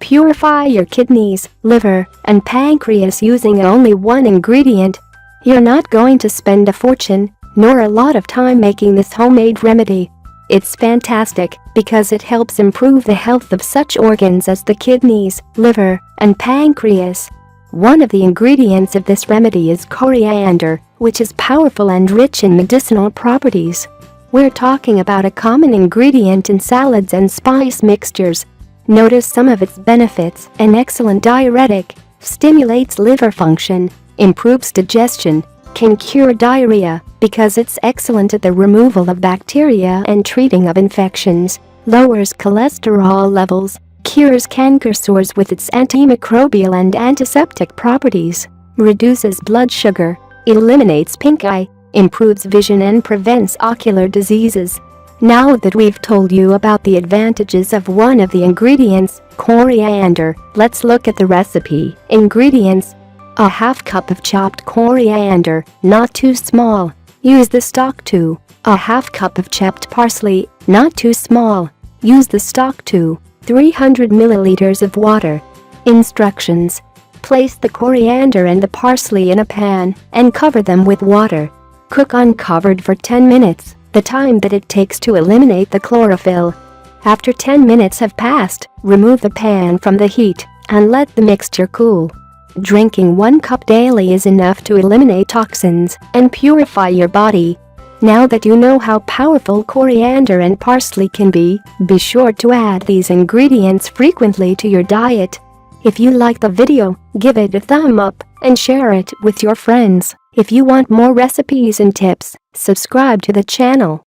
purify your kidneys, liver, and pancreas using only one ingredient. You're not going to spend a fortune, nor a lot of time making this homemade remedy. It's fantastic because it helps improve the health of such organs as the kidneys, liver, and pancreas. One of the ingredients of this remedy is coriander, which is powerful and rich in medicinal properties. We're talking about a common ingredient in salads and spice mixtures. Notice some of its benefits: an excellent diuretic, stimulates liver function, improves digestion, can cure diarrhea because it's excellent at the removal of bacteria and treating of infections, lowers cholesterol levels, cures canker sores with its antimicrobial and antiseptic properties, reduces blood sugar, eliminates pink eye, improves vision and prevents ocular diseases. Now that we've told you about the advantages of one of the ingredients, coriander, let's look at the recipe. Ingredients: a half cup of chopped coriander, not too small. Use the stalk to. A half cup of chopped parsley, not too small. Use the stalk to. 300 milliliters of water. Instructions: place the coriander and the parsley in a pan and cover them with water. Cook uncovered for 10 minutes, the time that it takes to eliminate the chlorophyll. After 10 minutes have passed, remove the pan from the heat and let the mixture cool. Drinking 1 cup daily is enough to eliminate toxins and purify your body. Now that you know how powerful coriander and parsley can be sure to add these ingredients frequently to your diet. If you like the video, give it a thumb up and share it with your friends. If you want more recipes and tips, subscribe to the channel.